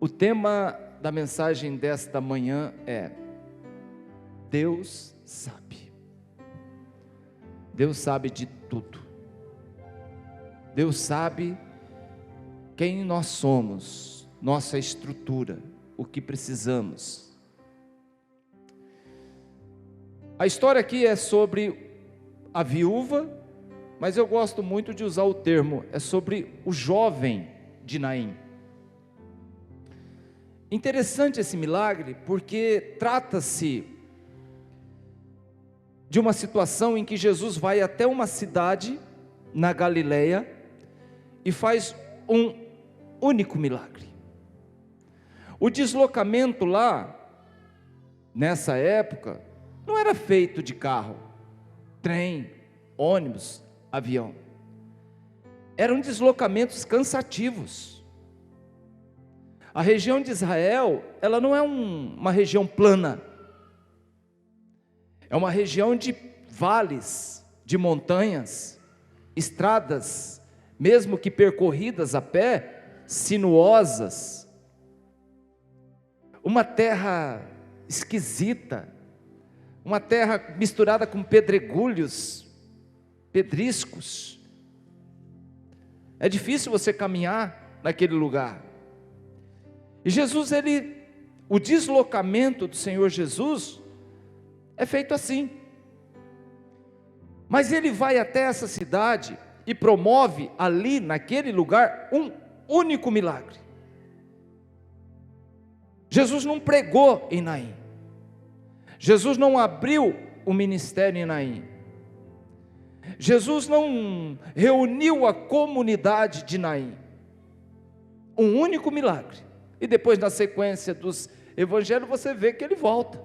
O tema da mensagem desta manhã é: Deus sabe. Deus sabe de tudo. Deus sabe quem nós somos, nossa estrutura, o que precisamos. A história aqui é sobre a viúva, mas eu gosto muito de usar o termo, é sobre o jovem de Naim. Interessante esse milagre, porque trata-se de uma situação em que Jesus vai até uma cidade na Galileia e faz um único milagre. O deslocamento lá, nessa época, não era feito de carro, trem, ônibus, avião. Eram deslocamentos cansativos. A região de Israel, ela não é uma região plana. É uma região de vales, de montanhas, estradas, mesmo que percorridas a pé, sinuosas. Uma terra esquisita, uma terra misturada com pedregulhos, pedriscos. É difícil você caminhar naquele lugar. E Jesus, o deslocamento do Senhor Jesus é feito assim. Mas ele vai até essa cidade e promove ali, naquele lugar, um único milagre. Jesus não pregou em Naim. Jesus não abriu o ministério em Naim. Jesus não reuniu a comunidade de Naim. Um único milagre. E depois, na sequência dos evangelhos, você vê que ele volta.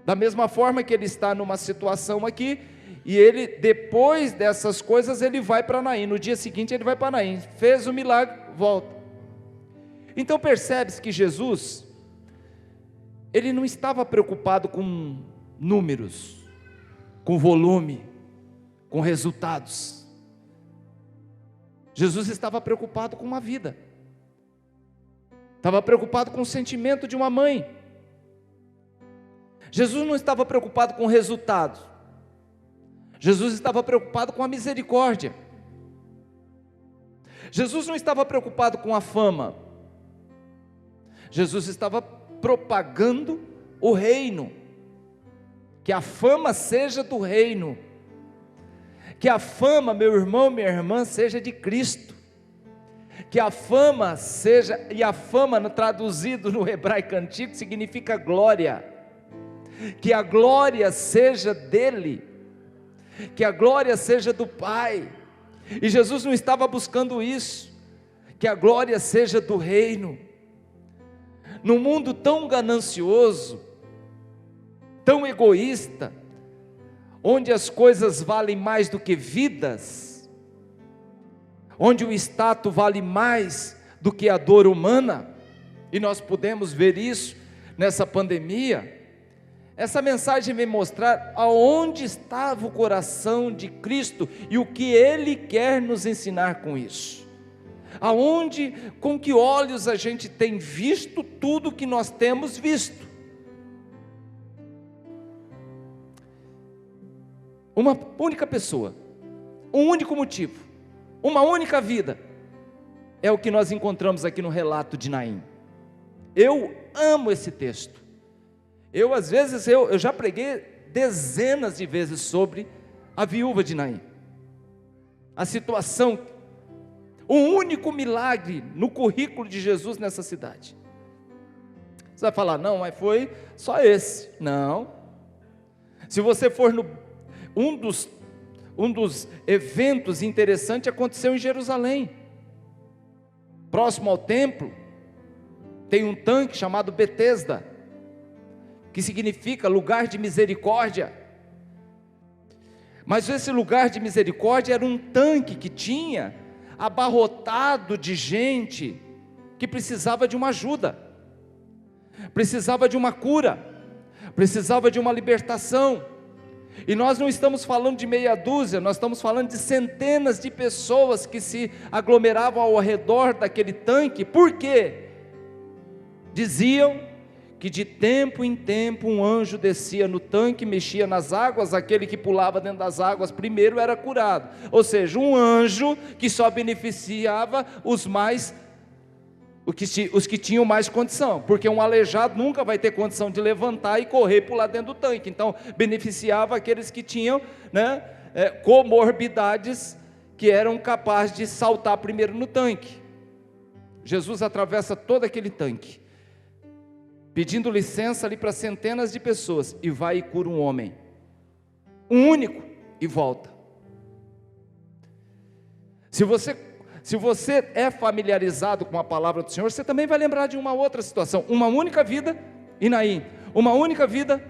Da mesma forma que ele está numa situação aqui, e ele, depois dessas coisas, ele vai para Naim. No dia seguinte ele vai para Naim, fez o milagre, volta. Então percebe-se que Jesus, ele não estava preocupado com números, com volume, com resultados. Jesus estava preocupado com uma vida. Estava preocupado com o sentimento de uma mãe. Jesus não estava preocupado com o resultado. Jesus estava preocupado com a misericórdia. Jesus não estava preocupado com a fama. Jesus estava propagando o reino. Que a fama seja do reino. Que a fama, meu irmão, minha irmã, seja de Cristo. Que a fama seja, e a fama traduzido no hebraico antigo significa glória. Que a glória seja dele. Que a glória seja do Pai. E Jesus não estava buscando isso. Que a glória seja do reino. Num mundo tão ganancioso, tão egoísta, onde as coisas valem mais do que vidas, onde o status vale mais do que a dor humana, e nós podemos ver isso nessa pandemia. Essa mensagem vem mostrar aonde estava o coração de Cristo e o que Ele quer nos ensinar com isso. Aonde, com que olhos a gente tem visto tudo que nós temos visto. Uma única pessoa, um único motivo, uma única vida, é o que nós encontramos aqui no relato de Naim. Eu amo esse texto. Às vezes, eu já preguei dezenas de vezes sobre a viúva de Naim. A situação, um único milagre no currículo de Jesus nessa cidade. Você vai falar, não, mas foi só esse. Não. Se você for um dos eventos interessantes aconteceu em Jerusalém. Próximo ao templo, tem um tanque chamado Betesda, que significa lugar de misericórdia. Mas esse lugar de misericórdia era um tanque que tinha abarrotado de gente que precisava de uma ajuda, precisava de uma cura, precisava de uma libertação. E nós não estamos falando de meia dúzia, nós estamos falando de centenas de pessoas que se aglomeravam ao redor daquele tanque. Por quê? Diziam que de tempo em tempo um anjo descia no tanque, mexia nas águas, aquele que pulava dentro das águas primeiro era curado. Ou seja, um anjo que só beneficiava os que tinham mais condição, porque um aleijado nunca vai ter condição de levantar e correr e pular dentro do tanque. Então beneficiava aqueles que tinham, comorbidades, que eram capazes de saltar primeiro no tanque. Jesus atravessa todo aquele tanque, pedindo licença ali para centenas de pessoas, e vai e cura um homem, um único, e volta. Se você é familiarizado com a palavra do Senhor, você também vai lembrar de uma outra situação. Uma única vida em Naim, uma única vida,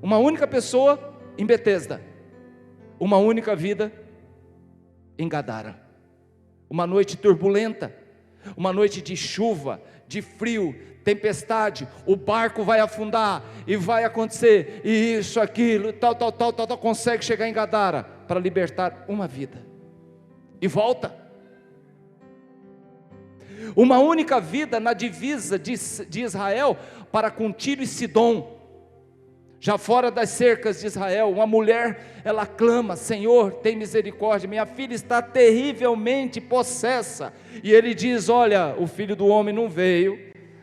uma única pessoa em Betesda, uma única vida em Gadara. Uma noite turbulenta, uma noite de chuva, de frio, tempestade, o barco vai afundar, e vai acontecer, e isso, aquilo, tal, consegue chegar em Gadara, para libertar uma vida, e volta. Uma única vida na divisa de Israel, para com Tiro e Sidom, já fora das cercas de Israel. Uma mulher, ela clama: Senhor, tem misericórdia, minha filha está terrivelmente possessa. E ele diz: olha, o Filho do Homem não veio,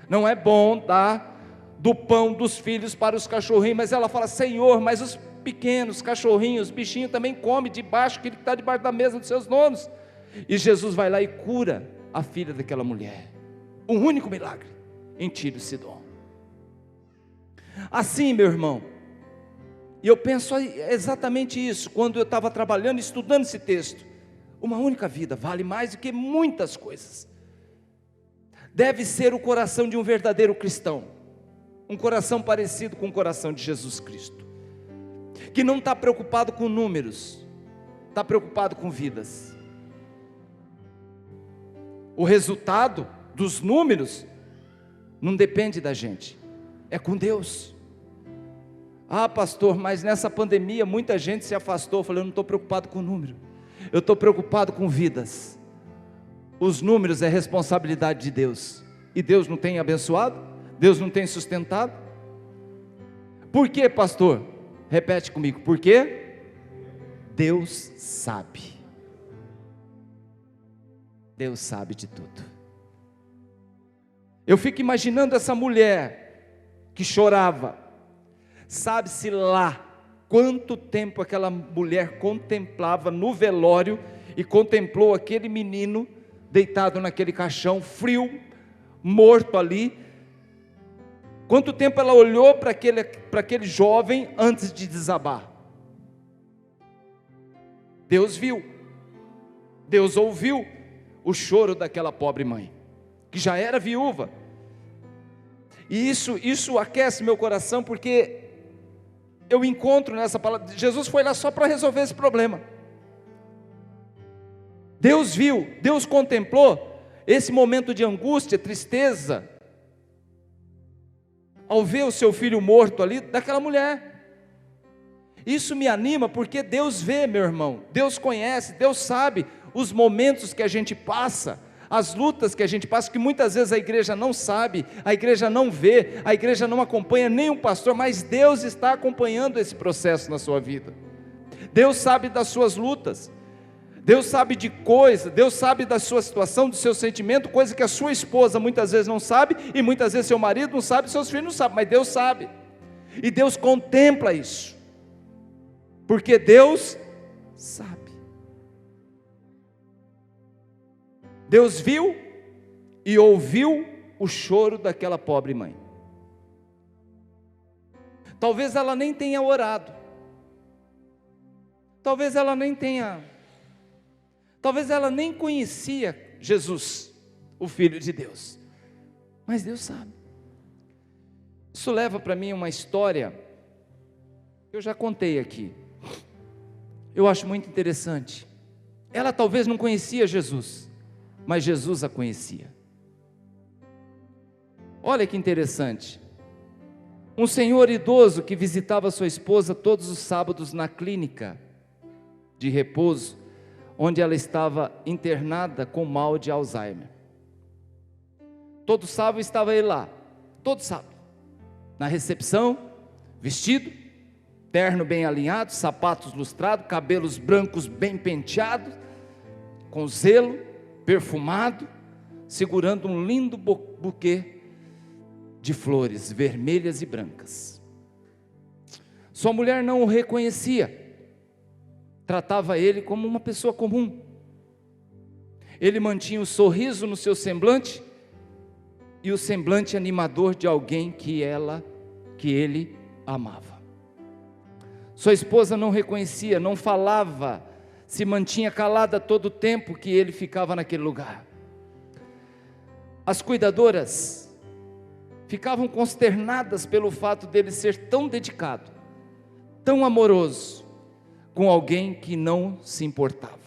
não é bom dar do pão dos filhos para os cachorrinhos. Mas ela fala: Senhor, mas os pequenos cachorrinhos, bichinhos também comem debaixo, aquele que está debaixo da mesa dos seus donos. E Jesus vai lá e cura a filha daquela mulher. Um único milagre em Tiro e Sidom. Assim, meu irmão, e eu penso exatamente isso, quando eu estava trabalhando, estudando esse texto. Uma única vida vale mais do que muitas coisas. Deve ser o coração de um verdadeiro cristão, um coração parecido com o coração de Jesus Cristo, que não está preocupado com números, está preocupado com vidas. O resultado dos números não depende da gente, é com Deus. Ah, pastor, mas nessa pandemia muita gente se afastou. Eu falei: eu não estou preocupado com o número, eu estou preocupado com vidas. Os números é responsabilidade de Deus, e Deus não tem abençoado, Deus não tem sustentado. Por quê, pastor? Repete comigo: por quê? Deus sabe. Deus sabe de tudo. Eu fico imaginando essa mulher que chorava. Sabe-se lá quanto tempo aquela mulher contemplava no velório, e contemplou aquele menino deitado naquele caixão frio, morto ali. Quanto tempo ela olhou para aquele jovem antes de desabar? Deus viu, Deus ouviu o choro daquela pobre mãe, que já era viúva. E isso aquece meu coração, porque eu encontro nessa palavra, Jesus foi lá só para resolver esse problema. Deus viu, Deus contemplou esse momento de angústia, tristeza, ao ver o seu filho morto ali, daquela mulher. Isso me anima, porque Deus vê, meu irmão, Deus conhece, Deus sabe os momentos que a gente passa, as lutas que a gente passa, que muitas vezes a igreja não sabe, a igreja não vê, a igreja não acompanha, nem um pastor, mas Deus está acompanhando esse processo na sua vida. Deus sabe das suas lutas, Deus sabe de coisa, Deus sabe da sua situação, do seu sentimento, coisa que a sua esposa muitas vezes não sabe, e muitas vezes seu marido não sabe, seus filhos não sabem, mas Deus sabe, e Deus contempla isso, porque Deus sabe. Deus viu e ouviu o choro daquela pobre mãe. Talvez ela nem tenha orado, talvez ela nem conhecia Jesus, o Filho de Deus, mas Deus sabe. Isso leva para mim uma história que eu já contei aqui, eu acho muito interessante. Ela talvez não conhecia Jesus, mas Jesus a conhecia. Olha que interessante. Um senhor idoso que visitava sua esposa todos os sábados na clínica de repouso, onde ela estava internada com mal de Alzheimer. Todo sábado estava ele lá, todo sábado, na recepção, vestido, terno bem alinhado, sapatos lustrados, cabelos brancos bem penteados, com zelo, perfumado, segurando um lindo buquê de flores vermelhas e brancas. Sua mulher não o reconhecia, tratava ele como uma pessoa comum. Ele mantinha um sorriso no seu semblante e o semblante animador de alguém que ele amava. Sua esposa não reconhecia, não falava, se mantinha calada todo o tempo que ele ficava naquele lugar. As cuidadoras ficavam consternadas pelo fato dele ser tão dedicado, tão amoroso, com alguém que não se importava.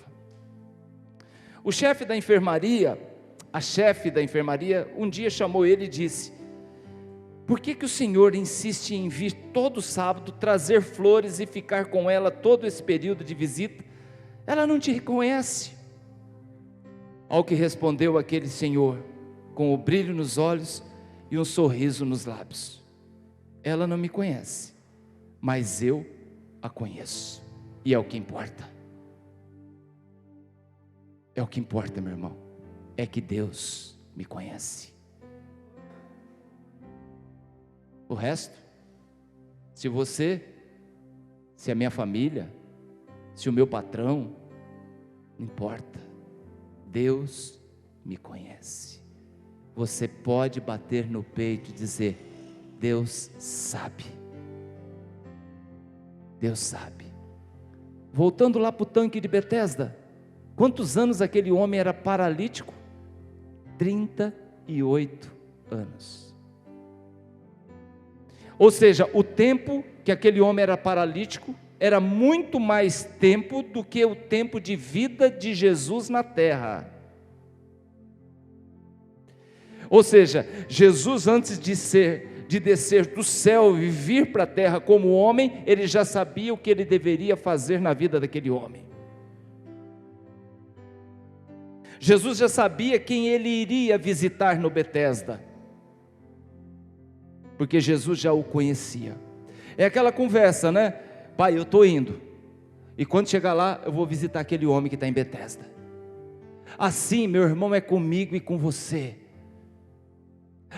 O chefe da enfermaria, a chefe da enfermaria, um dia chamou ele e disse: por que o senhor insiste em vir todo sábado, trazer flores e ficar com ela todo esse período de visita? Ela não te reconhece. Ao que respondeu aquele senhor, com o brilho nos olhos e um sorriso nos lábios: ela não me conhece, mas eu a conheço, e é o que importa. É o que importa, meu irmão, é que Deus me conhece. O resto, se a minha família, se o meu patrão, não importa, Deus me conhece. Você pode bater no peito e dizer: Deus sabe. Deus sabe. Voltando lá para o tanque de Betesda, quantos anos aquele homem era paralítico? 38 anos. Ou seja, o tempo que aquele homem era paralítico era muito mais tempo do que o tempo de vida de Jesus na terra. Ou seja, Jesus, antes de descer do céu e vir para a terra como homem, ele já sabia o que ele deveria fazer na vida daquele homem. Jesus já sabia quem ele iria visitar no Betesda, porque Jesus já o conhecia. É aquela conversa, né? Pai, eu estou indo, e quando chegar lá, eu vou visitar aquele homem que está em Betesda. Assim, meu irmão, é comigo e com você.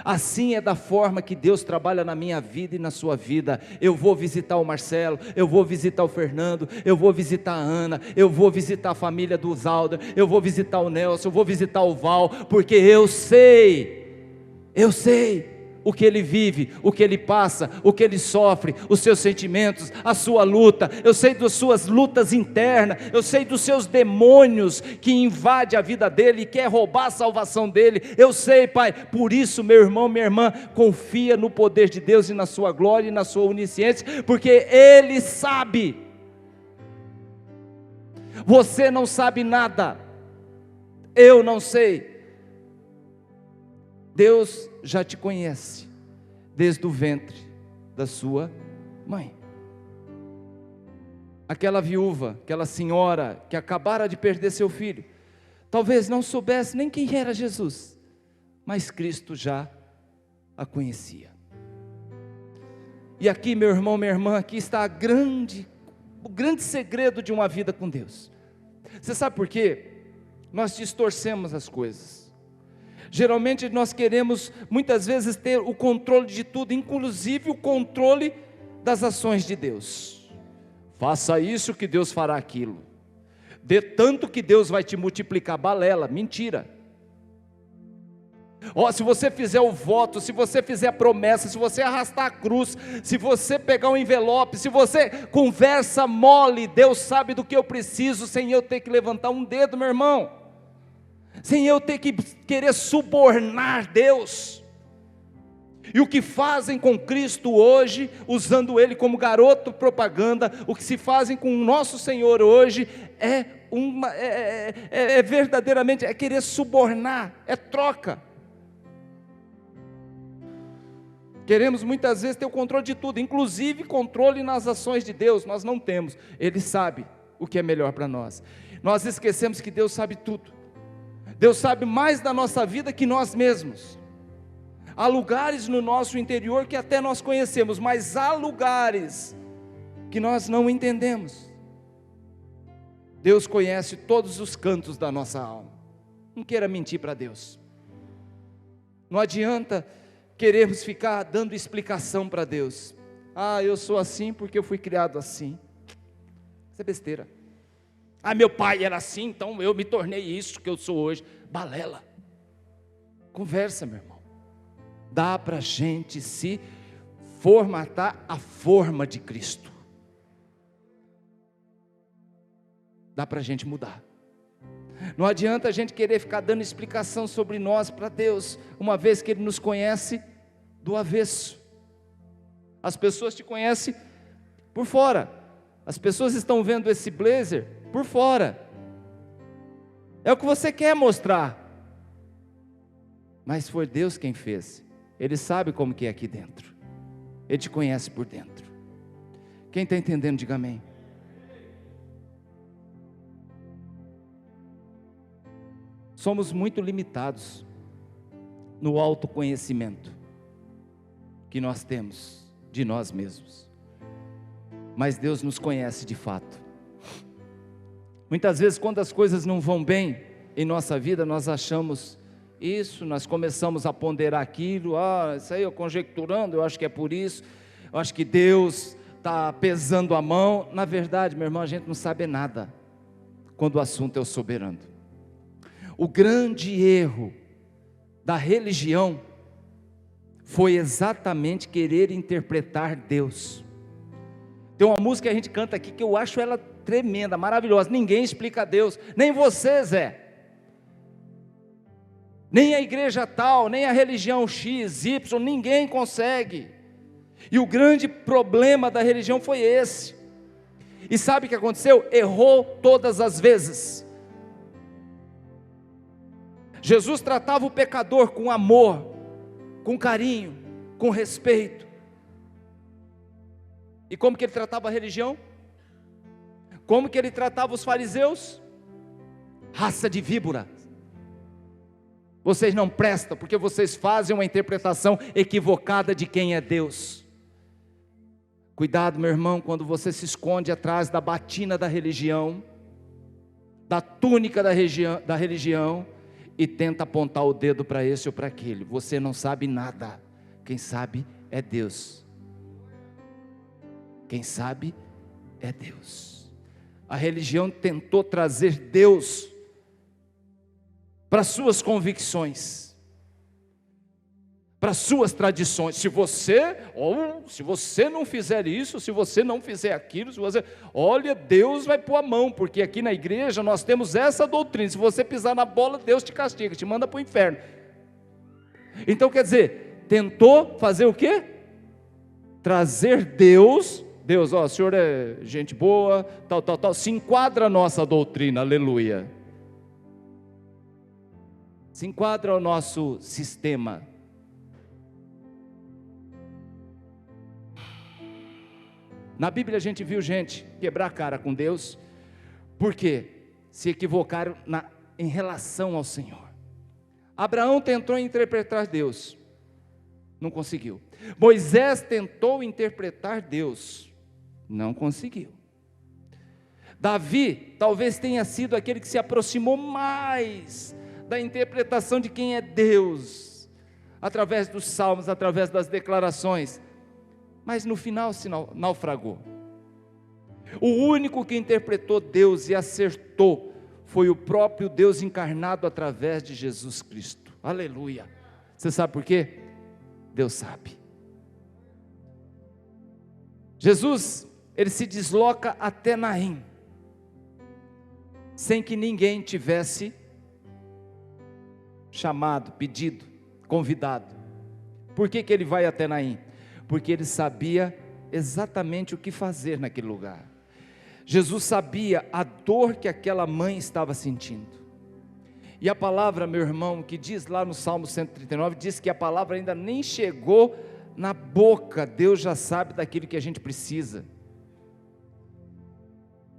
Assim é da forma que Deus trabalha na minha vida e na sua vida. Eu vou visitar o Marcelo, eu vou visitar o Fernando, eu vou visitar a Ana, eu vou visitar a família do Zalda, eu vou visitar o Nelson, eu vou visitar o Val, porque eu sei o que ele vive, o que ele passa, o que ele sofre, os seus sentimentos, a sua luta. Eu sei das suas lutas internas, eu sei dos seus demônios que invadem a vida dele e quer roubar a salvação dele. Eu sei, Pai, por isso, meu irmão, minha irmã, confia no poder de Deus e na sua glória e na sua onisciência, porque Ele sabe. Você não sabe nada, eu não sei. Deus já te conhece desde o ventre da sua mãe. Aquela viúva, aquela senhora que acabara de perder seu filho, talvez não soubesse nem quem era Jesus, mas Cristo já a conhecia. E aqui, meu irmão, minha irmã, aqui está o grande segredo de uma vida com Deus. Você sabe por quê? Nós distorcemos as coisas. Geralmente nós queremos muitas vezes ter o controle de tudo, inclusive o controle das ações de Deus. Faça isso que Deus fará aquilo. Dê tanto que Deus vai te multiplicar. Balela, mentira. Se você fizer o voto, se você fizer a promessa, se você arrastar a cruz, se você pegar um envelope, se você conversa mole, Deus sabe do que eu preciso, sem eu ter que levantar um dedo, meu irmão. Sem eu ter que querer subornar Deus. E o que fazem com Cristo hoje, usando Ele como garoto propaganda, o que se fazem com o nosso Senhor hoje, verdadeiramente, é querer subornar, é troca. Queremos muitas vezes ter o controle de tudo, inclusive controle nas ações de Deus. Nós não temos, Ele sabe o que é melhor para nós. Nós esquecemos que Deus sabe tudo. Deus sabe mais da nossa vida que nós mesmos. Há lugares no nosso interior que até nós conhecemos, mas há lugares que nós não entendemos. Deus conhece todos os cantos da nossa alma. Não queira mentir para Deus. Não adianta querermos ficar dando explicação para Deus. Eu sou assim porque eu fui criado assim. Isso é besteira. Meu pai era assim, então eu me tornei isso que eu sou hoje. Balela. Conversa, meu irmão. Dá para a gente se formatar a forma de Cristo. Dá para a gente mudar. Não adianta a gente querer ficar dando explicação sobre nós para Deus, uma vez que Ele nos conhece do avesso. As pessoas te conhecem por fora. As pessoas estão vendo esse blazer por fora. É o que você quer mostrar. Mas foi Deus quem fez. Ele sabe como que é aqui dentro. Ele te conhece por dentro. Quem está entendendo, diga amém. Somos muito limitados no autoconhecimento que nós temos de nós mesmos. Mas Deus nos conhece de fato. Muitas vezes, quando as coisas não vão bem em nossa vida, nós achamos isso, nós começamos a ponderar aquilo. Isso aí eu conjecturando, eu acho que é por isso, eu acho que Deus está pesando a mão. Na verdade, meu irmão, a gente não sabe nada quando o assunto é o soberano. O grande erro da religião foi exatamente querer interpretar Deus. Tem uma música que a gente canta aqui que eu acho ela tremenda, maravilhosa. Ninguém explica Deus, nem você, Zé, nem a igreja tal, nem a religião X, Y, ninguém consegue. E o grande problema da religião foi esse. E sabe o que aconteceu? Errou todas as vezes. Jesus tratava o pecador com amor, com carinho, com respeito. E como que ele tratava a religião? Como que ele tratava os fariseus? Raça de víbora. Vocês não prestam, porque vocês fazem uma interpretação equivocada de quem é Deus. Cuidado, meu irmão, quando você se esconde atrás da batina da religião, da túnica da religião, e tenta apontar o dedo para esse ou para aquele. Você não sabe nada. Quem sabe é Deus. Quem sabe é Deus. A religião tentou trazer Deus para suas convicções, para suas tradições. Se você não fizer isso, se você não fizer aquilo, olha, Deus vai pôr a mão, porque aqui na igreja nós temos essa doutrina: se você pisar na bola, Deus te castiga, te manda para o inferno. Então quer dizer, tentou fazer o quê? Trazer Deus, o senhor é gente boa, tal, se enquadra a nossa doutrina, aleluia, se enquadra ao nosso sistema. Na Bíblia a gente viu gente quebrar a cara com Deus, porque se equivocaram em relação ao Senhor. Abraão tentou interpretar Deus, não conseguiu. Moisés tentou interpretar Deus, não conseguiu. Davi talvez tenha sido aquele que se aproximou mais da interpretação de quem é Deus, através dos salmos, através das declarações, mas no final se naufragou. O único que interpretou Deus e acertou foi o próprio Deus encarnado através de Jesus Cristo, aleluia. Você sabe por quê? Deus sabe. Jesus, ele se desloca até Naim, sem que ninguém tivesse chamado, pedido, convidado. Por que ele vai até Naim? Porque ele sabia exatamente o que fazer naquele lugar. Jesus sabia a dor que aquela mãe estava sentindo. E a palavra, meu irmão, que diz lá no Salmo 139, diz que a palavra ainda nem chegou na boca. Deus já sabe daquilo que a gente precisa.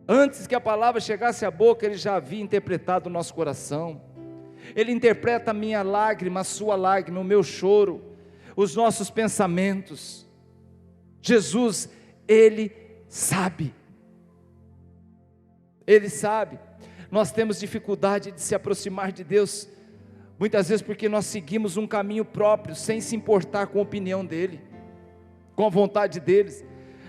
Antes que a palavra chegasse à boca, Ele já havia interpretado o nosso coração. Ele interpreta a minha lágrima, a sua lágrima, o meu choro. os nossos pensamentos. Jesus, Ele sabe. Ele sabe. Nós temos dificuldade de se aproximar de Deus, muitas vezes porque nós seguimos um caminho próprio, sem se importar com a opinião dEle, com a vontade deles.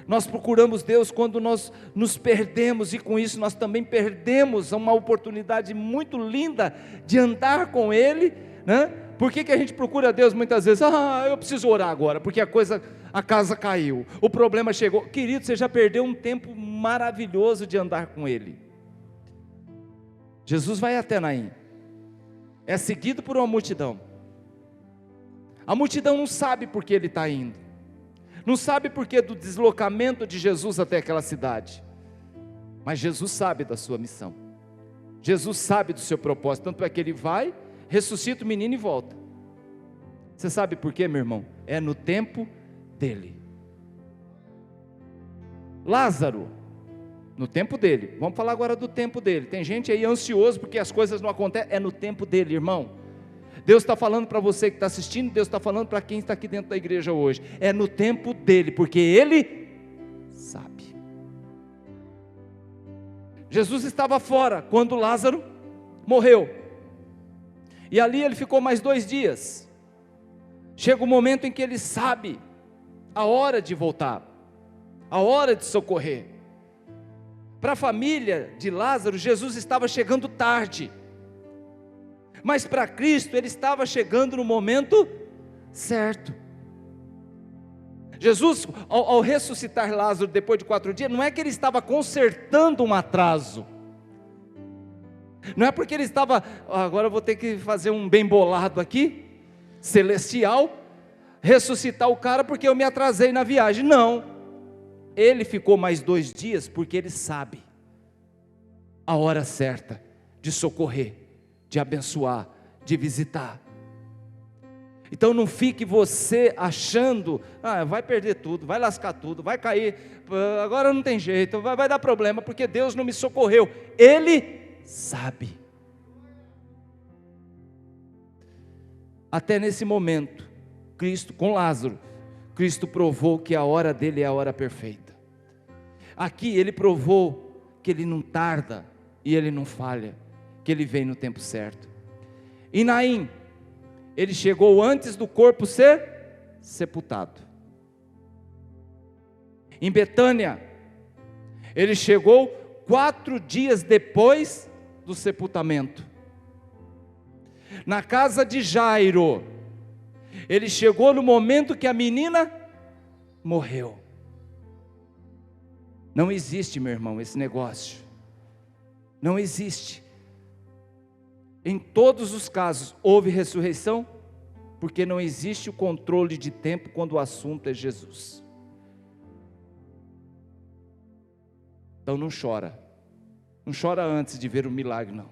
Nós procuramos Deus quando nós nos perdemos, e com isso nós também perdemos uma oportunidade muito linda de andar com Ele, né? Por que a gente procura Deus muitas vezes? Eu preciso orar agora, porque a casa caiu, o problema chegou. Querido, você já perdeu um tempo maravilhoso de andar com Ele. Jesus vai até Naim, é seguido por uma multidão. A multidão não sabe por que ele está indo, não sabe por que do deslocamento de Jesus até aquela cidade, mas Jesus sabe da sua missão, Jesus sabe do seu propósito, tanto é que ele vai, ressuscita o menino e volta. Você sabe por quê, meu irmão? É no tempo dele. Lázaro, no tempo dele. Vamos falar agora do tempo dele. Tem gente aí ansioso porque as coisas não acontecem. É no tempo dele, irmão. Deus está falando para você que está assistindo, Deus está falando para quem está aqui dentro da igreja hoje. É no tempo dele, porque Ele sabe. Jesus estava fora quando Lázaro morreu, e ali ele ficou mais 2 dias. Chega o momento em que ele sabe a hora de voltar, a hora de socorrer. Para a família de Lázaro, Jesus estava chegando tarde, mas para Cristo ele estava chegando no momento certo. Jesus, ao ressuscitar Lázaro depois de 4 dias, não é que ele estava consertando um atraso, não é porque ele estava, agora eu vou ter que fazer um bem bolado aqui, celestial, ressuscitar o cara porque eu me atrasei na viagem. Não, ele ficou mais 2 dias porque ele sabe a hora certa de socorrer, de abençoar, de visitar. Então não fique você achando, vai perder tudo, vai lascar tudo, vai cair, agora não tem jeito, vai dar problema, porque Deus não me socorreu. Ele sabe. Até nesse momento, Cristo, com Lázaro, Cristo provou que a hora dele é a hora perfeita. Aqui ele provou que ele não tarda e ele não falha, que ele vem no tempo certo. Em Naim, ele chegou antes do corpo ser sepultado. Em Betânia, ele chegou 4 dias depois do sepultamento. Na casa de Jairo, ele chegou no momento que a menina morreu. Não existe, meu irmão, esse negócio. Não existe. Em todos os casos, houve ressurreição, porque não existe o controle de tempo quando o assunto é Jesus. Então não chora. Não chora antes de ver o milagre, não.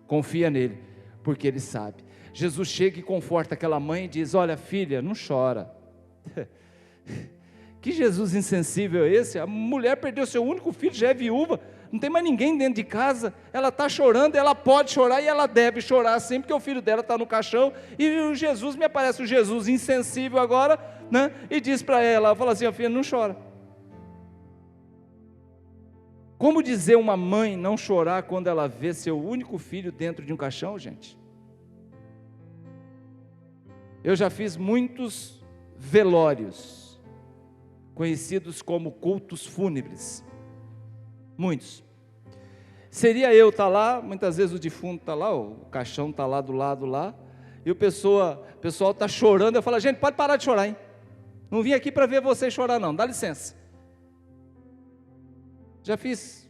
Confia nele, porque ele sabe. Jesus chega e conforta aquela mãe e diz: olha filha, não chora. Que Jesus insensível é esse? A mulher perdeu seu único filho, já é viúva, não tem mais ninguém dentro de casa, ela está chorando, ela pode chorar e ela deve chorar sim, porque o filho dela está no caixão, e o Jesus, me aparece o Jesus insensível agora, né? E diz para ela, fala assim: filha, não chora. Como dizer uma mãe não chorar quando ela vê seu único filho dentro de um caixão, gente? Eu já fiz muitos velórios, conhecidos como cultos fúnebres, muitos. Seria eu estar lá, muitas vezes o defunto está lá, o caixão está lá do lado lá, e o pessoal está chorando, eu falo: gente, pode parar de chorar, hein? Não vim aqui para ver vocês chorar não, dá licença. Já fiz,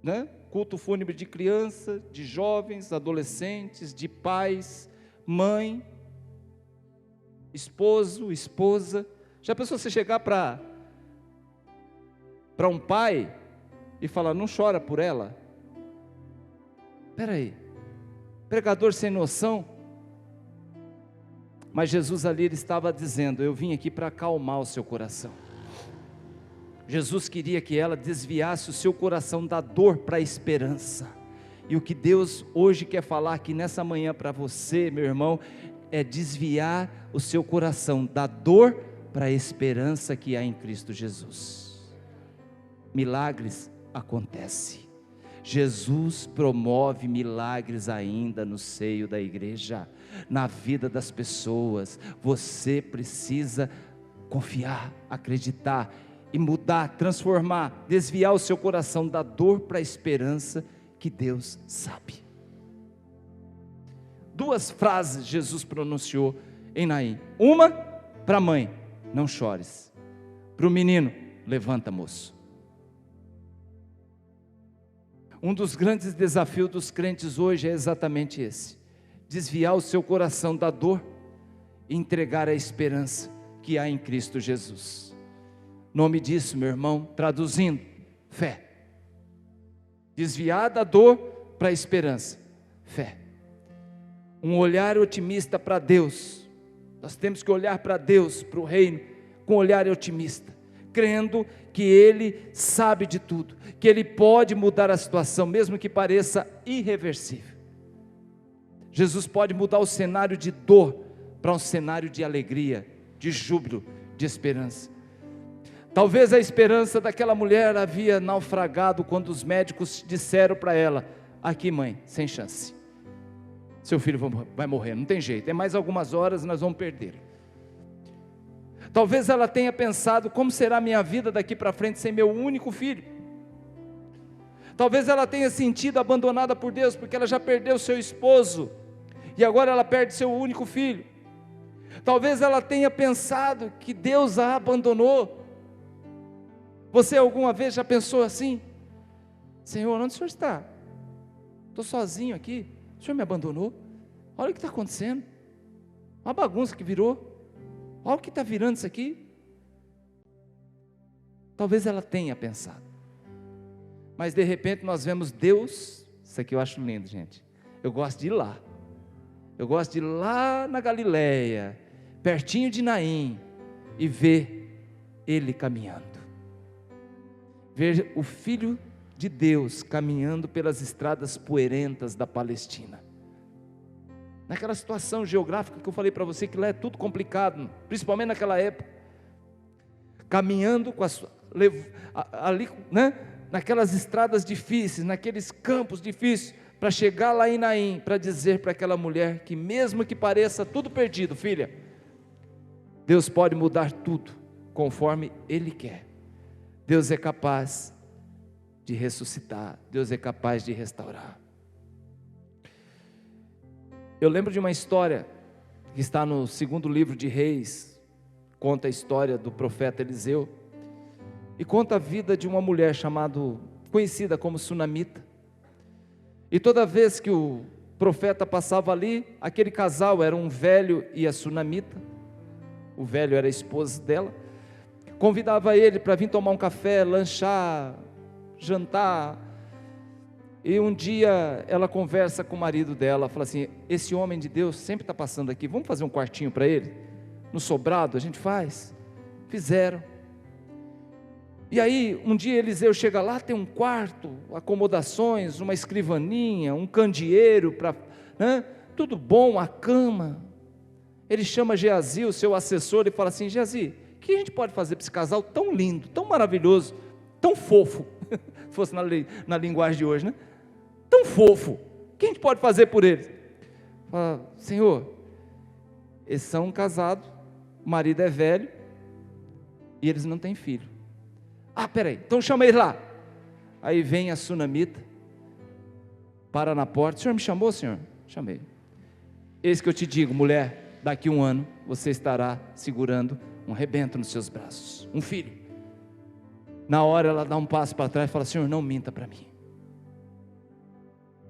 né? Culto fúnebre de criança, de jovens, adolescentes, de pais, mãe, esposo, esposa. Já pensou você chegar para um pai e falar: não chora por ela? Espera aí, pregador sem noção. Mas Jesus ali, ele estava dizendo: eu vim aqui para acalmar o seu coração. Jesus queria que ela desviasse o seu coração da dor para a esperança. E o que Deus hoje quer falar aqui nessa manhã para você, meu irmão, é desviar o seu coração da dor para a esperança que há em Cristo Jesus. Milagres acontecem. Jesus promove milagres ainda no seio da igreja, na vida das pessoas. Você precisa confiar, acreditar e mudar, transformar, desviar o seu coração da dor para a esperança que Deus sabe. 2 frases Jesus pronunciou em Naim. Uma para a mãe: não chores. Para o menino: levanta, moço. Um dos grandes desafios dos crentes hoje é exatamente esse: desviar o seu coração da dor e entregar a esperança que há em Cristo Jesus. Nome disso, meu irmão, traduzindo: fé. Desviar da dor para a esperança, fé. Um olhar otimista para Deus. Nós temos que olhar para Deus, para o reino, com um olhar otimista, crendo que Ele sabe de tudo, que Ele pode mudar a situação, mesmo que pareça irreversível. Jesus pode mudar o cenário de dor para um cenário de alegria, de júbilo, de esperança. Talvez a esperança daquela mulher havia naufragado quando os médicos disseram para ela: aqui, mãe, sem chance, seu filho vai morrer, não tem jeito, é mais algumas horas nós vamos perdê-lo. Talvez ela tenha pensado: como será a minha vida daqui para frente sem meu único filho? Talvez ela tenha sentido abandonada por Deus, porque ela já perdeu seu esposo, e agora ela perde seu único filho. Talvez ela tenha pensado que Deus a abandonou. Você alguma vez já pensou assim? Senhor, onde o Senhor está? Estou sozinho aqui, o Senhor me abandonou? Olha o que está acontecendo, uma bagunça que virou. Olha o que está virando isso aqui. Talvez ela tenha pensado, mas de repente nós vemos Deus. Isso aqui eu acho lindo, gente. Eu gosto de ir lá. Eu gosto de ir lá na Galileia, pertinho de Naim, e ver Ele caminhando. Ver o Filho de Deus caminhando pelas estradas poeirentas da Palestina. Naquela situação geográfica que eu falei para você, que lá é tudo complicado, principalmente naquela época, caminhando com ali, né, naquelas estradas difíceis, naqueles campos difíceis, para chegar lá em Naim, para dizer para aquela mulher que mesmo que pareça tudo perdido, filha, Deus pode mudar tudo, conforme Ele quer. Deus é capaz de ressuscitar, Deus é capaz de restaurar. Eu lembro de uma história que está no 2º livro de Reis, conta a história do profeta Eliseu, e conta a vida de uma mulher conhecida como Sunamita. E toda vez que o profeta passava ali, aquele casal era um velho e a Sunamita, o velho era a esposa dela, convidava ele para vir tomar um café, lanchar, jantar. E um dia ela conversa com o marido dela, fala assim: esse homem de Deus sempre está passando aqui, vamos fazer um quartinho para ele? No sobrado a gente faz. Fizeram. E aí um dia Eliseu chega lá, tem um quarto, acomodações, uma escrivaninha, um candeeiro, tudo bom, a cama. Ele chama Geazi, o seu assessor, e fala assim: Geazi, o que a gente pode fazer para esse casal tão lindo, tão maravilhoso, tão fofo, se fosse na linguagem de hoje, né? Tão fofo, o que a gente pode fazer por eles? Fala: Senhor, eles são casados, o marido é velho, e eles não têm filho. Ah, peraí, então chama eles lá. Aí vem a Sunamita, para na porta: o senhor me chamou, senhor? Chamei. Eis que eu te digo, mulher, daqui 1 ano, você estará segurando um rebento nos seus braços, um filho. Na hora ela dá um passo para trás e fala: Senhor, não minta para mim,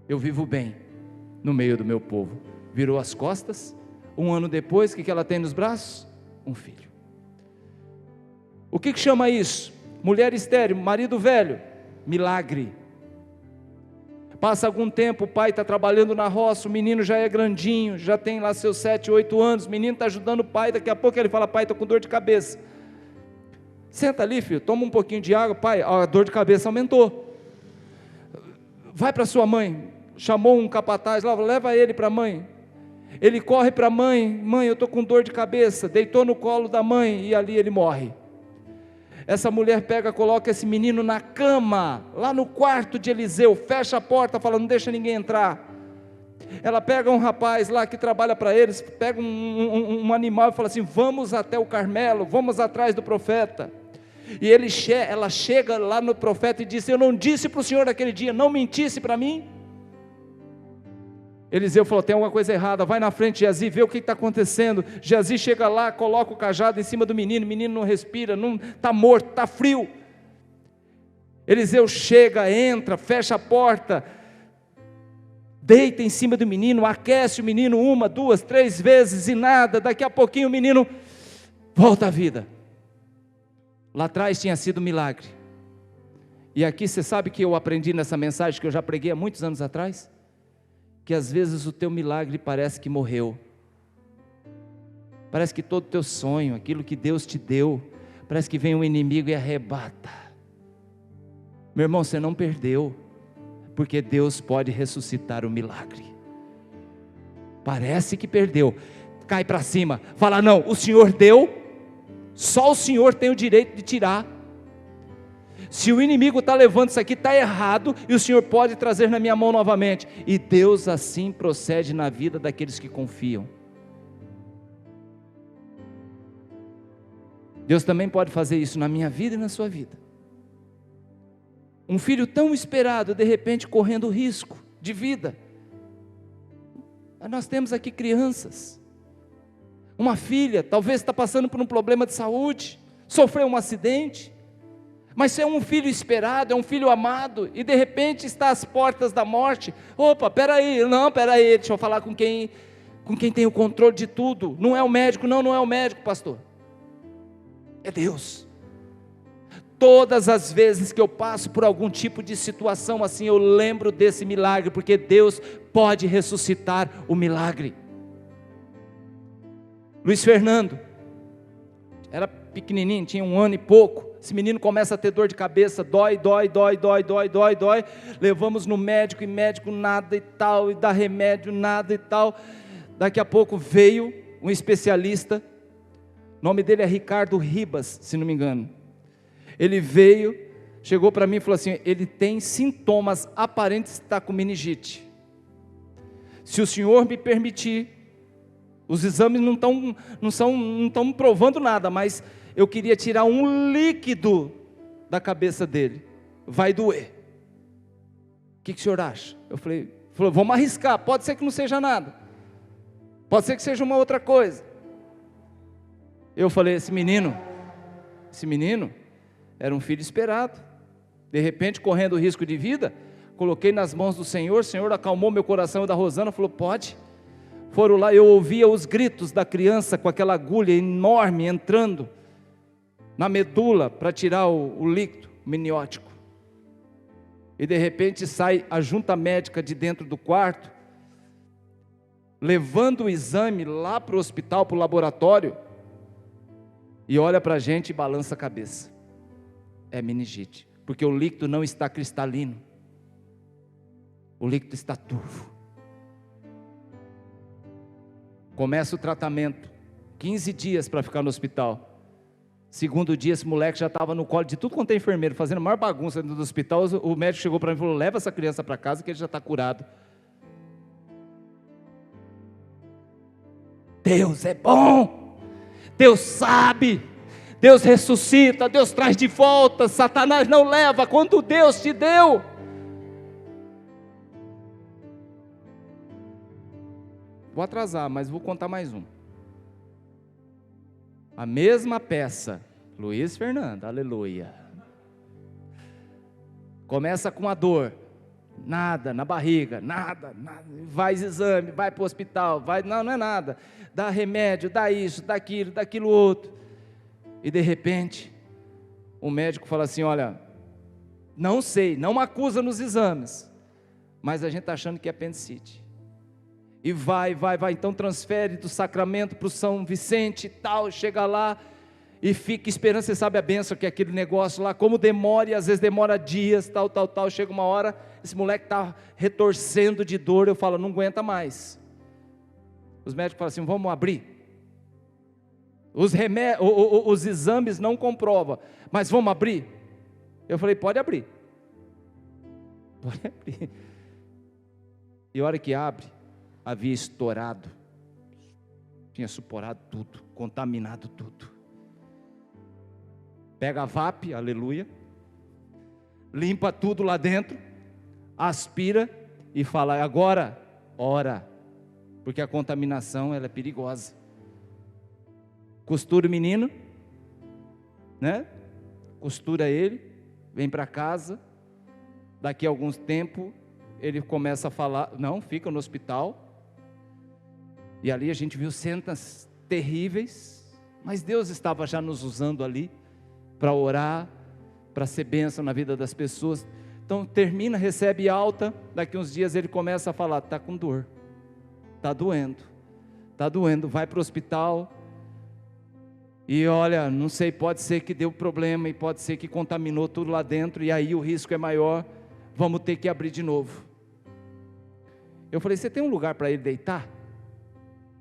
eu vivo bem no meio do meu povo. Virou as costas. 1 ano depois, o que ela tem nos braços? Um filho. O que chama isso? Mulher estéril, marido velho, milagre. Passa algum tempo, o pai está trabalhando na roça, o menino já é grandinho, já tem lá seus 7, 8 anos, o menino está ajudando o pai, daqui a pouco ele fala: pai, estou com dor de cabeça. Senta ali, filho, toma um pouquinho de água. Pai, a dor de cabeça aumentou. Vai para sua mãe. Chamou um capataz lá, leva ele para a mãe. Ele corre para a mãe: mãe, eu estou com dor de cabeça. Deitou no colo da mãe e ali ele morre. Essa mulher pega, coloca esse menino na cama, lá no quarto de Eliseu, fecha a porta, fala: não deixa ninguém entrar. Ela pega um rapaz lá que trabalha para eles, pega um animal e fala assim: vamos até o Carmelo, vamos atrás do profeta. E ela chega lá no profeta e diz: eu não disse para o senhor naquele dia, não mentisse para mim? Eliseu falou: tem alguma coisa errada, vai na frente, Geazi, vê o que está acontecendo. Geazi chega lá, coloca o cajado em cima do menino, o menino não respira, está morto, está frio. Eliseu chega, entra, fecha a porta, deita em cima do menino, aquece o menino 1, 2, 3 vezes e nada. Daqui a pouquinho o menino volta à vida. Lá atrás tinha sido um milagre. E aqui você sabe que eu aprendi nessa mensagem que eu já preguei há muitos anos atrás? Que às vezes o teu milagre parece que morreu. Parece que todo o teu sonho, aquilo que Deus te deu, parece que vem um inimigo e arrebata. Meu irmão, você não perdeu, porque Deus pode ressuscitar o milagre. Parece que perdeu, cai para cima, fala: não, o Senhor deu, só o Senhor tem o direito de tirar. Se o inimigo está levando isso aqui, está errado, e o Senhor pode trazer na minha mão novamente. E Deus assim procede na vida daqueles que confiam. Deus também pode fazer isso na minha vida e na sua vida. Um filho tão esperado, de repente correndo risco de vida. Nós temos aqui crianças. Uma filha, talvez está passando por um problema de saúde, sofreu um acidente, mas é um filho esperado, é um filho amado, e de repente está às portas da morte. Opa, peraí, deixa eu falar com quem tem o controle de tudo. Não é o médico, não é o médico, pastor, é Deus. Todas as vezes que eu passo por algum tipo de situação assim, eu lembro desse milagre, porque Deus pode ressuscitar o milagre. Luiz Fernando era pequenininho, tinha 1 ano e pouco. Esse menino começa a ter dor de cabeça, dói. Levamos no médico, e médico nada e tal, e dá remédio nada e tal. Daqui a pouco veio um especialista, o nome dele é Ricardo Ribas, se não me engano. Ele veio, chegou para mim e falou assim: ele tem sintomas aparentes de estar com meningite. Se o senhor me permitir, os exames não estão provando nada, mas eu queria tirar um líquido da cabeça dele, vai doer. O que o senhor acha? Eu falei, vamos arriscar, pode ser que não seja nada, pode ser que seja uma outra coisa. Eu falei: esse menino era um filho esperado, de repente correndo risco de vida, coloquei nas mãos do Senhor, o Senhor acalmou meu coração e da Rosana, falou: pode. Foram lá, eu ouvia os gritos da criança com aquela agulha enorme entrando na medula para tirar o líquido miniótico, e de repente sai a junta médica de dentro do quarto, levando o exame lá para o hospital, para o laboratório, e olha para a gente e balança a cabeça. É meningite, porque o líquido não está cristalino, o líquido está turvo. Começa o tratamento, 15 dias para ficar no hospital. Segundo dia, esse moleque já estava no colo de tudo quanto é enfermeiro, fazendo a maior bagunça dentro do hospital. O médico chegou para mim e falou: leva essa criança para casa que ele já está curado. Deus é bom, Deus sabe, Deus ressuscita, Deus traz de volta. Satanás não leva quando Deus te deu. Vou atrasar, mas vou contar mais um. A mesma peça, Luiz Fernando, aleluia. Começa com a dor, nada, na barriga, nada, faz exame, vai para o hospital, não é nada, dá remédio, dá isso, dá aquilo outro, e de repente, o médico fala assim: olha, não sei, não acusa nos exames, mas a gente está achando que é apendicite. E vai, então transfere do Sacramento para o São Vicente e tal, chega lá e fica esperando. Você sabe a bênção que é aquele negócio lá, como demora, e às vezes demora dias, tal, chega uma hora, esse moleque está retorcendo de dor, eu falo: não aguenta mais. Os médicos falam assim, vamos abrir. Os exames não comprovam, mas vamos abrir? Eu falei, pode abrir. Pode abrir. E a hora que abre, havia estourado, tinha suporado tudo, contaminado tudo. Pega a VAP, aleluia, limpa tudo lá dentro, aspira e fala, agora, ora, porque a contaminação ela é perigosa. Costura o menino, né? Costura ele, vem para casa, daqui a alguns tempos, ele começa a falar, não, fica no hospital, e ali a gente viu cenas terríveis, mas Deus estava já nos usando ali, para orar, para ser bênção na vida das pessoas. Então termina, recebe alta, daqui uns dias ele começa a falar, está com dor, está doendo, vai para o hospital, e olha, não sei, pode ser que deu problema, e pode ser que contaminou tudo lá dentro, e aí o risco é maior, vamos ter que abrir de novo. Eu falei, você tem um lugar para ele deitar?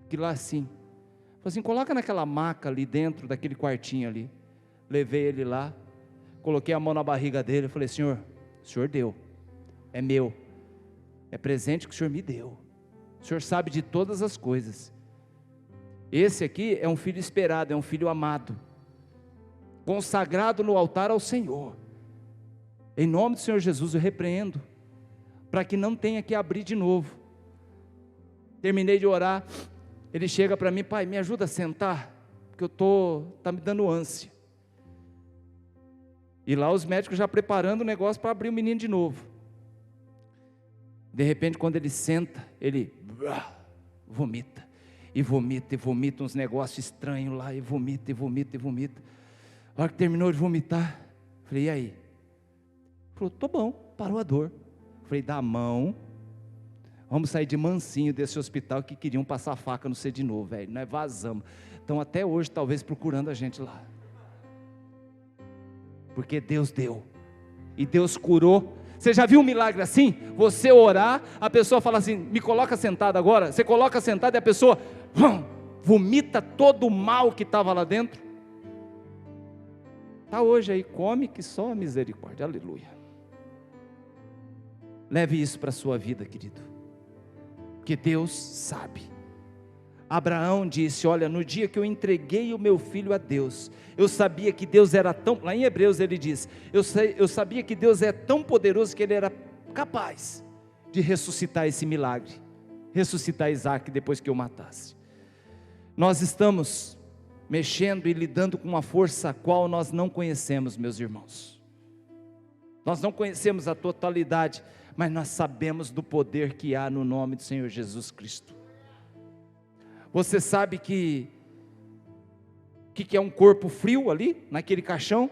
Que lá sim. Eu falei assim, coloca naquela maca ali dentro, daquele quartinho ali. Levei ele lá, coloquei a mão na barriga dele, eu falei, senhor, o senhor deu, é meu, é presente que o senhor me deu, o senhor sabe de todas as coisas, esse aqui é um filho esperado, é um filho amado, consagrado no altar ao Senhor, em nome do Senhor Jesus eu repreendo, para que não tenha que abrir de novo. Terminei de orar, ele chega para mim, pai, me ajuda a sentar, porque está me dando ânsia. E lá os médicos já preparando o negócio para abrir o menino de novo. De repente, quando ele senta, ele vomita. E vomita uns negócios estranhos lá, e vomita. A hora que terminou de vomitar, falei, e aí? Ele falou, tô bom, parou a dor. Falei, dá a mão, vamos sair de mansinho desse hospital que queriam passar a faca no C de novo, velho. Nós vazamos. Estão até hoje, talvez, procurando a gente lá. Porque Deus deu, e Deus curou. Você já viu um milagre assim? Você orar, a pessoa fala assim, me coloca sentado agora, você coloca sentado e a pessoa vomita todo o mal que estava lá dentro. Está hoje aí, come que só a misericórdia, aleluia. Leve isso para a sua vida, querido, que Deus sabe. Abraão disse, olha, no dia que eu entreguei o meu filho a Deus, eu sabia que Deus era tão, lá em Hebreus ele diz, eu sabia que Deus é tão poderoso que ele era capaz de ressuscitar esse milagre, ressuscitar Isaac depois que eu matasse. Nós estamos mexendo e lidando com uma força a qual nós não conhecemos, meus irmãos. Nós não conhecemos a totalidade, mas nós sabemos do poder que há no nome do Senhor Jesus Cristo. Você sabe que é um corpo frio ali, naquele caixão,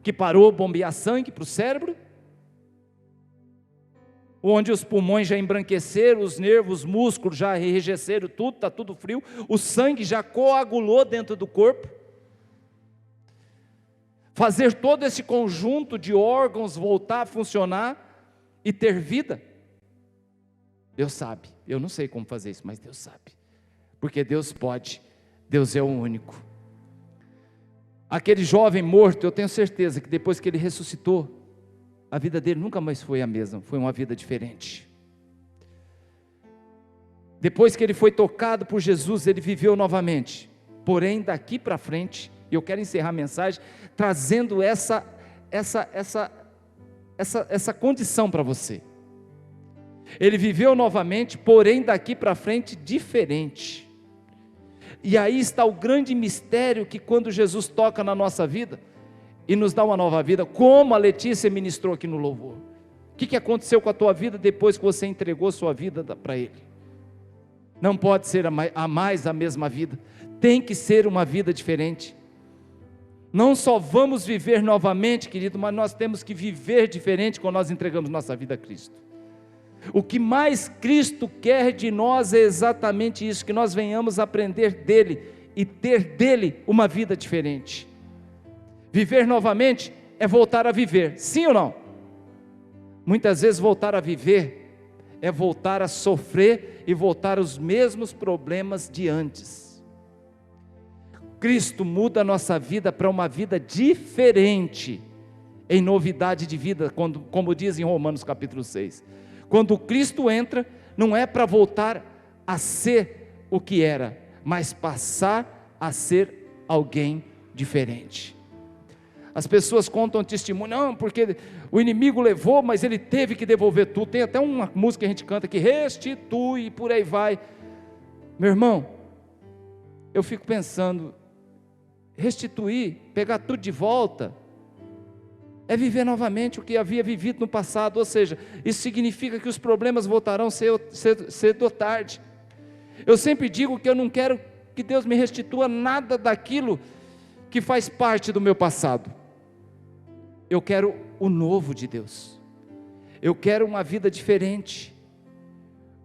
que parou bombear sangue para o cérebro, onde os pulmões já embranqueceram, os nervos, os músculos já enrijeceram tudo, está tudo frio, o sangue já coagulou dentro do corpo, fazer todo esse conjunto de órgãos voltar a funcionar e ter vida. Deus sabe, eu não sei como fazer isso, mas Deus sabe, porque Deus pode, Deus é o único. Aquele jovem morto, eu tenho certeza que depois que ele ressuscitou, a vida dele nunca mais foi a mesma, foi uma vida diferente. Depois que ele foi tocado por Jesus, ele viveu novamente, porém daqui para frente, e eu quero encerrar a mensagem, trazendo essa condição para você. Ele viveu novamente, porém daqui para frente diferente. E aí está o grande mistério que quando Jesus toca na nossa vida e nos dá uma nova vida, como a Letícia ministrou aqui no louvor. O que aconteceu com a tua vida depois que você entregou sua vida para Ele? Não pode ser mais a mesma vida, tem que ser uma vida diferente. Não só vamos viver novamente, querido, mas nós temos que viver diferente quando nós entregamos nossa vida a Cristo. O que mais Cristo quer de nós é exatamente isso, que nós venhamos aprender dEle e ter dEle uma vida diferente. Viver novamente é voltar a viver, sim ou não? Muitas vezes voltar a viver é voltar a sofrer e voltar aos mesmos problemas de antes. Cristo muda a nossa vida para uma vida diferente, em novidade de vida, como diz em Romanos capítulo 6. Quando Cristo entra, não é para voltar a ser o que era, mas passar a ser alguém diferente. As pessoas contam testemunho, não, porque o inimigo levou, mas ele teve que devolver tudo. Tem até uma música que a gente canta que restitui e por aí vai. Meu irmão, eu fico pensando, restituir, pegar tudo de volta, é viver novamente o que havia vivido no passado. Ou seja, isso significa que os problemas voltarão cedo ou tarde. Eu sempre digo que eu não quero que Deus me restitua nada daquilo que faz parte do meu passado. Eu quero o novo de Deus. Eu quero uma vida diferente,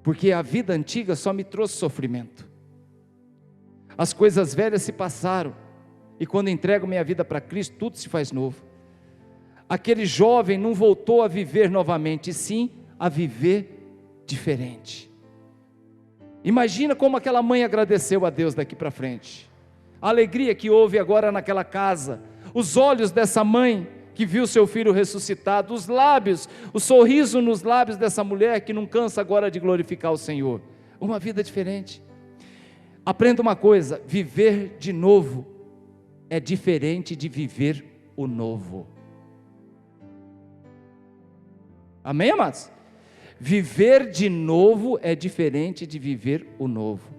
porque a vida antiga só me trouxe sofrimento. As coisas velhas se passaram, e quando entrego minha vida para Cristo, tudo se faz novo. Aquele jovem não voltou a viver novamente, e sim a viver diferente. Imagina como aquela mãe agradeceu a Deus daqui para frente. A alegria que houve agora naquela casa, os olhos dessa mãe que viu seu filho ressuscitado, os lábios, o sorriso nos lábios dessa mulher que não cansa agora de glorificar o Senhor. Uma vida diferente. Aprenda uma coisa: viver de novo é diferente de viver o novo. Amém, amados? Viver de novo é diferente de viver o novo.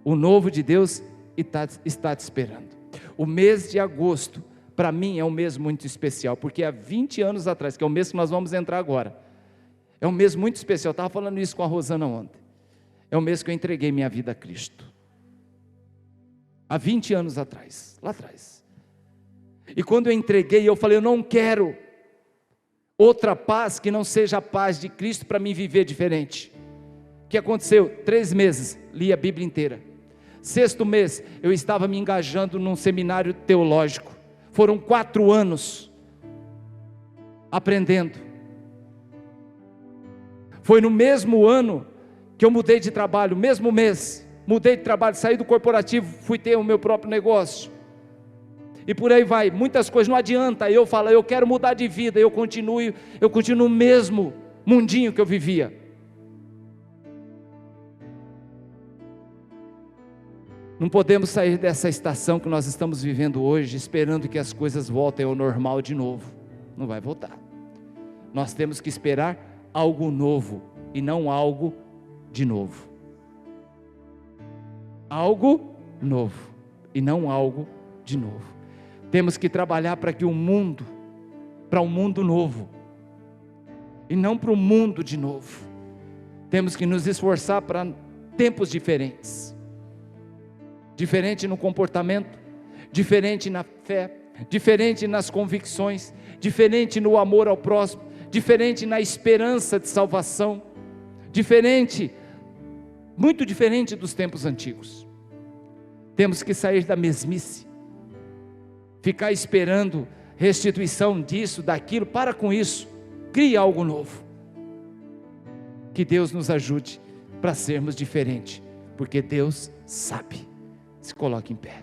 O novo de Deus está te esperando. O mês de agosto, para mim, é um mês muito especial, porque há 20 anos atrás, que é o mês que nós vamos entrar agora, é um mês muito especial. Eu estava falando isso com a Rosana ontem. É o mês que eu entreguei minha vida a Cristo. Há 20 anos atrás, lá atrás. E quando eu entreguei, eu falei, eu não quero outra paz que não seja a paz de Cristo para mim viver diferente. O que aconteceu? 3 meses, li a Bíblia inteira. 6º mês, eu estava me engajando num seminário teológico. Foram 4 anos aprendendo. Foi no mesmo ano que eu mudei de trabalho, mesmo mês, mudei de trabalho, saí do corporativo, fui ter o meu próprio negócio. E por aí vai, muitas coisas, não adianta eu falar, eu quero mudar de vida, eu continuo no mesmo mundinho que eu vivia. Não podemos sair dessa estação que nós estamos vivendo hoje, esperando que as coisas voltem ao normal de novo. Não vai voltar. Nós temos que esperar algo novo, e não algo de novo. Algo novo, e não algo de novo. Temos que trabalhar para um mundo novo, e não para um mundo de novo. Temos que nos esforçar para tempos diferentes. Diferente no comportamento, diferente na fé, diferente nas convicções, diferente no amor ao próximo, diferente na esperança de salvação, muito diferente dos tempos antigos. Temos que sair da mesmice, ficar esperando restituição disso, daquilo. Para com isso, crie algo novo. Que Deus nos ajude para sermos diferentes, porque Deus sabe. Se coloque em pé.